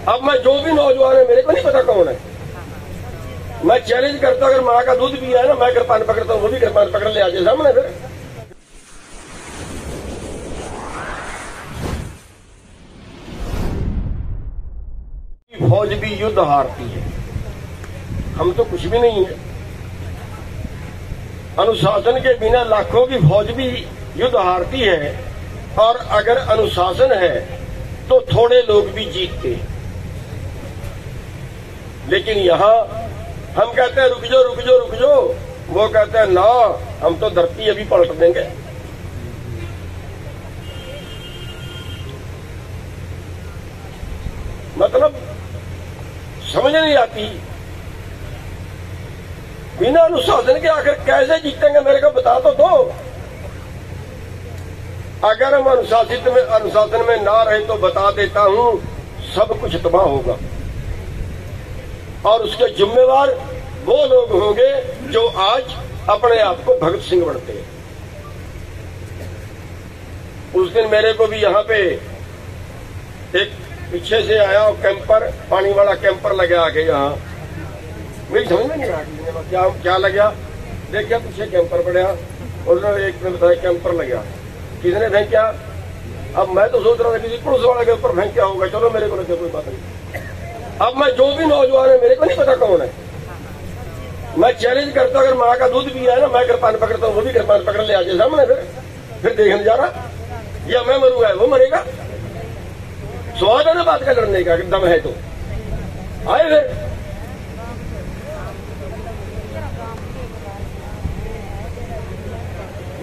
अब मैं जो भी नौजवान है, मेरे को नहीं पता कौन है, मैं चैलेंज करता हूं, अगर माँ का दूध पिया है ना, मैं कृपान पकड़ता हूं, वो भी कृपान पकड़ ले आके सामने। फिर फौज भी युद्ध हारती है, हम तो कुछ भी नहीं है। अनुशासन के बिना लाखों की फौज भी युद्ध हारती है, और अगर अनुशासन है तो थोड़े लोग भी जीतते हैं। लेकिन यहां हम कहते हैं रुक जाओ रुक जाओ रुक जाओ, वो कहते हैं ना, हम तो धरती अभी पलट देंगे। मतलब समझ नहीं आती, बिना अनुशासन के आखिर कैसे जीतेंगे, मेरे को बता तो दो। अगर हम अनुशासन में ना रहे तो बता देता हूं, सब कुछ तबाह होगा, और उसके जिम्मेवार वो लोग होंगे जो आज अपने आप को भगत सिंह बनते हैं। उस दिन मेरे को भी यहां पे एक पीछे से आया और कैंपर, पानी वाला कैंपर लगे आके, यहाँ मेरी समझ में नहीं आ क्या लगा। देखिए पीछे कैंपर पड़ा, और एक ने बताया कैंपर लगा, किसने फेंका? अब मैं तो सोच रहा था किसी पुलिस वाले के ऊपर फेंका होगा, चलो मेरे को लगे कोई बात नहीं। अब मैं जो भी नौजवान है, मेरे को नहीं पता कौन है, मैं चैलेंज करता हूं, अगर माँ का दूध पिया है ना, मैं कृपान पकड़ता हूं, वो भी कृपान पकड़ ले आके सामने। फिर देखने जा रहा, या मैं मरूंगा वो मरेगा। स्वाद है ना बात का लड़ने का, दम है तो आए। फिर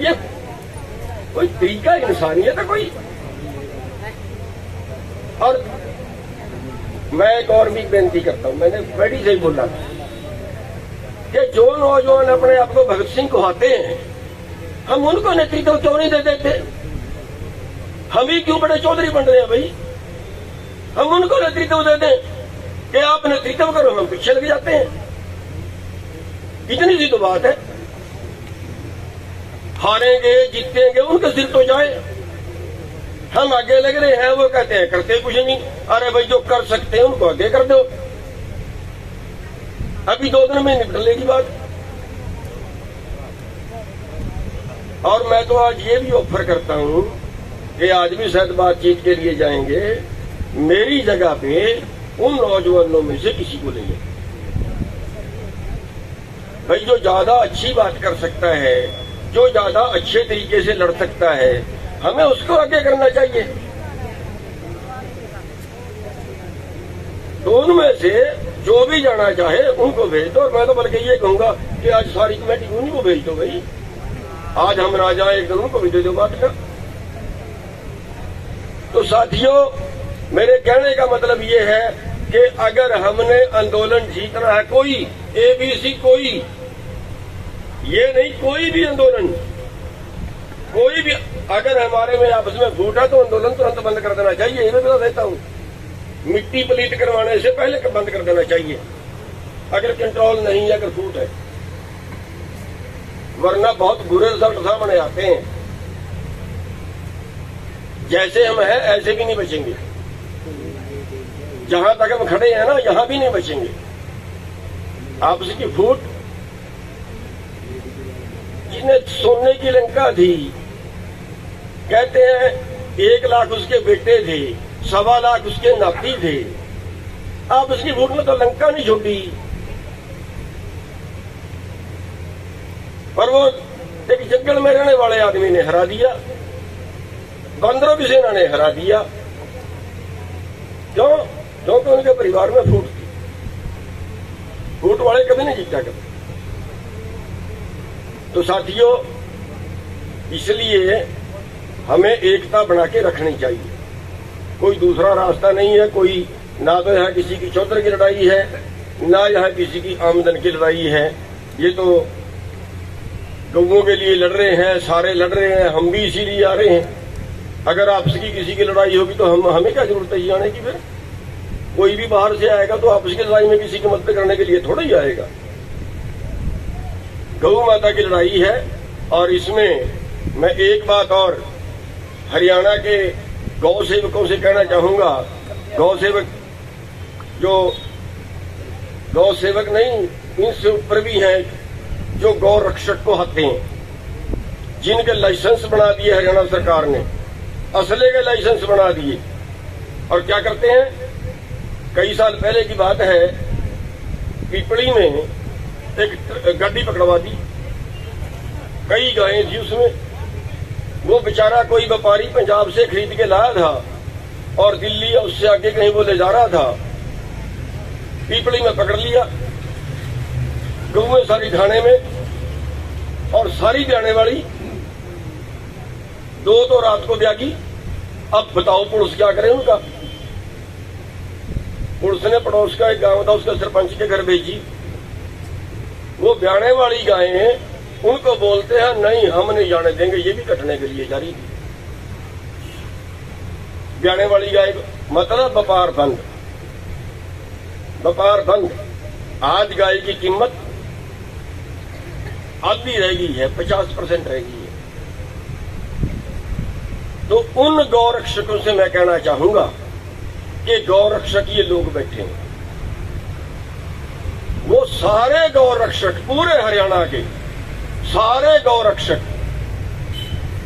ये कोई तरीका इंसानियत है कोई? और मैं एक और भी बेनती करता हूं, मैंने बड़ी से ही बोला कि जो नौजवान अपने आप को भगत सिंह कहते हैं, हम उनको नेतृत्व क्यों नहीं दे देते? हम ही क्यों बड़े चौधरी बन रहे हैं भाई? हम उनको नेतृत्व दे दें कि आप नेतृत्व करो, हम पीछे लग जाते हैं। इतनी सी तो बात है। हारेंगे जीतेंगे उनके सिर तो जाए, हम आगे लग रहे हैं, वो कहते हैं करते कुछ नहीं। अरे भाई जो कर सकते हैं उनको आगे कर दो, अभी 2 दिन में निपट लेगी बात। और मैं तो आज ये भी ऑफर करता हूं कि आज भी शायद बातचीत के लिए जाएंगे, मेरी जगह पे उन नौजवानों में से किसी को ले जाए भाई, जो ज्यादा अच्छी बात कर सकता है, जो ज्यादा अच्छे तरीके से लड़ सकता है, हमें उसको आगे करना चाहिए। दोनों में से जो भी जाना चाहे उनको भेज दो। और मैं तो बल्कि ये कहूंगा कि आज सारी कमेटी उन्हीं को भेज दो भाई, आज हम ना जाए, एक दिन उनको भी दे दो बात का। तो साथियों, मेरे कहने का मतलब ये है कि अगर हमने आंदोलन जीतना है, कोई एबीसी, कोई ये नहीं, कोई भी आंदोलन, कोई भी अगर हमारे में आपस में फूट है तो आंदोलन तुरंत बंद कर देना चाहिए। ये मैं बता देता हूं, मिट्टी पलीत करवाने से पहले बंद कर देना चाहिए, अगर कंट्रोल नहीं है, अगर फूट है, वरना बहुत बुरे रिजल्ट सामने आते हैं। जैसे हम हैं ऐसे भी नहीं बचेंगे, जहां तक हम खड़े हैं ना, यहां भी नहीं बचेंगे। आपस की फूट, जिन्हें सोने की लंका थी, कहते हैं 1 लाख उसके बेटे थे, 1.25 लाख उसके नाती थे। आपस की फूट में तो लंका नहीं छोड़ी, पर वो एक जंगल में रहने वाले आदमी ने हरा दिया, बंदरों की सेना ने हरा दिया। क्यों? क्योंकि उनके परिवार में फूट थी। फूट वाले कभी नहीं जीता करते। तो साथियों, इसलिए हमें एकता बना के रखनी चाहिए। कोई दूसरा रास्ता नहीं है, कोई ना तो यहाँ किसी की चौधरी की लड़ाई है, ना यहाँ किसी की आमदन की लड़ाई है। ये तो गौओं के लिए लड़ रहे हैं, सारे लड़ रहे हैं, हम भी इसीलिए आ रहे हैं। अगर आपस की किसी की लड़ाई होगी तो हमें क्या जरूरत है आने की? फिर कोई भी बाहर से आएगा तो आपस की लड़ाई में किसी की मदद करने के लिए थोड़ा ही आएगा। गौ माता की लड़ाई है। और इसमें मैं एक बात और हरियाणा के गौ सेवकों से कहना चाहूंगा। गौ सेवक जो गौ सेवक नहीं, इनसे ऊपर भी हैं जो गौ रक्षक को हत्ते हैं, जिनके लाइसेंस बना दिए हरियाणा सरकार ने, असले के लाइसेंस बना दिए। और क्या करते हैं, कई साल पहले की बात है, पिपली में एक गाड़ी पकड़वा दी, कई गायें थी उसमें। वो बेचारा कोई व्यापारी पंजाब से खरीद के लाया था और दिल्ली या उससे आगे कहीं वो ले जा रहा था, पिपली में पकड़ लिया, गौएं सारी थाने में और सारी ब्याने वाली, 2 तो रात को ब्यागी। अब बताओ पुलिस क्या करे उनका। पुलिस ने पड़ोस का एक गांव था, उसका सरपंच के घर भेजी। वो ब्याने वाली गायें उनको बोलते हैं नहीं हम नहीं जाने देंगे, ये भी कटने के लिए जारी। ब्याने वाली गाय मतलब व्यापार बंद, व्यापार बंद। आज गाय की कीमत आधी रह गई है, 50% रह गई है। तो उन गौरक्षकों से मैं कहना चाहूंगा कि गौरक्षक ये लोग बैठे हैं, वो सारे गौरक्षक पूरे हरियाणा के सारे गौरक्षक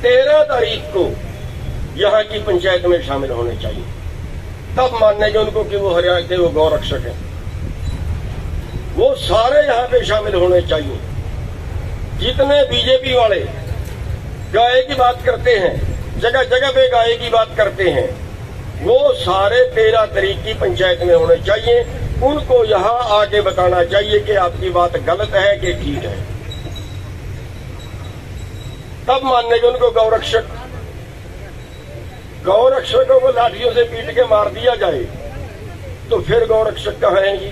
13 तारीख को यहां की पंचायत में शामिल होने चाहिए। तब मानेंगे उनको कि वो हरियाणा के वो गौरक्षक हैं। वो सारे यहां पे शामिल होने चाहिए। जितने बीजेपी वाले गाय की बात करते हैं, जगह जगह पे गाय की बात करते हैं, वो सारे 13 तारीख की पंचायत में होने चाहिए। उनको यहां आके बताना चाहिए कि आपकी बात गलत है कि ठीक है। तब मानेंगे उनको गौरक्षक। गौरक्षकों को लाठियों से पीट के मार दिया जाए तो फिर गौरक्षक कहाँ हैं जी।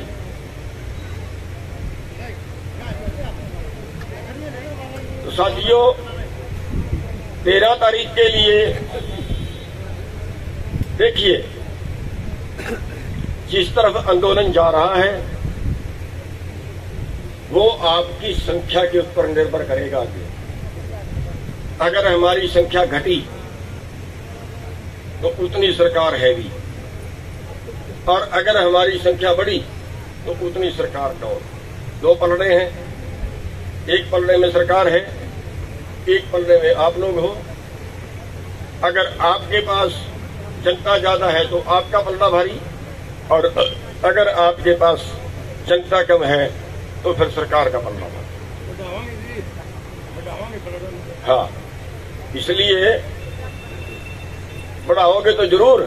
तो साथियों, 13 तारीख के लिए देखिए, जिस तरफ आंदोलन जा रहा है वो आपकी संख्या के ऊपर निर्भर करेगा। अगर हमारी संख्या घटी तो उतनी सरकार हैवी, और अगर हमारी संख्या बढ़ी तो उतनी सरकार डाउन। 2 पलड़े हैं, एक पलड़े में सरकार है, एक पलड़े में आप लोग हो। अगर आपके पास जनता ज्यादा है तो आपका पलड़ा भारी, और अगर आपके पास जनता कम है तो फिर सरकार का पलड़ा भारी। हाँ, इसलिए बढ़ाओगे तो जरूर,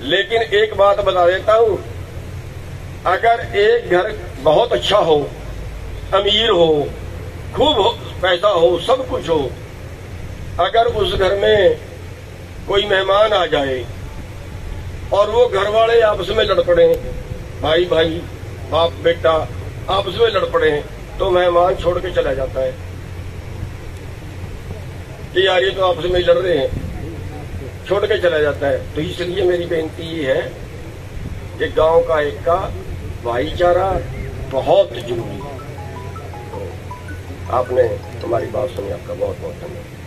लेकिन एक बात बता देता हूं, अगर एक घर बहुत अच्छा हो, अमीर हो, खूब पैसा हो, सब कुछ हो, अगर उस घर में कोई मेहमान आ जाए और वो घर वाले आपस में लड़ पड़े, भाई भाई, बाप बेटा आपस में लड़ पड़े, तो मेहमान छोड़ के चला जाता है कि यार ये तो आपस में लड़ रहे हैं, छोड़ के चला जाता है। तो इसलिए मेरी बेनती ये है कि गांव का एक का भाईचारा बहुत जरूरी है। तो आपने हमारी बात सुनी, आपका बहुत बहुत धन्यवाद।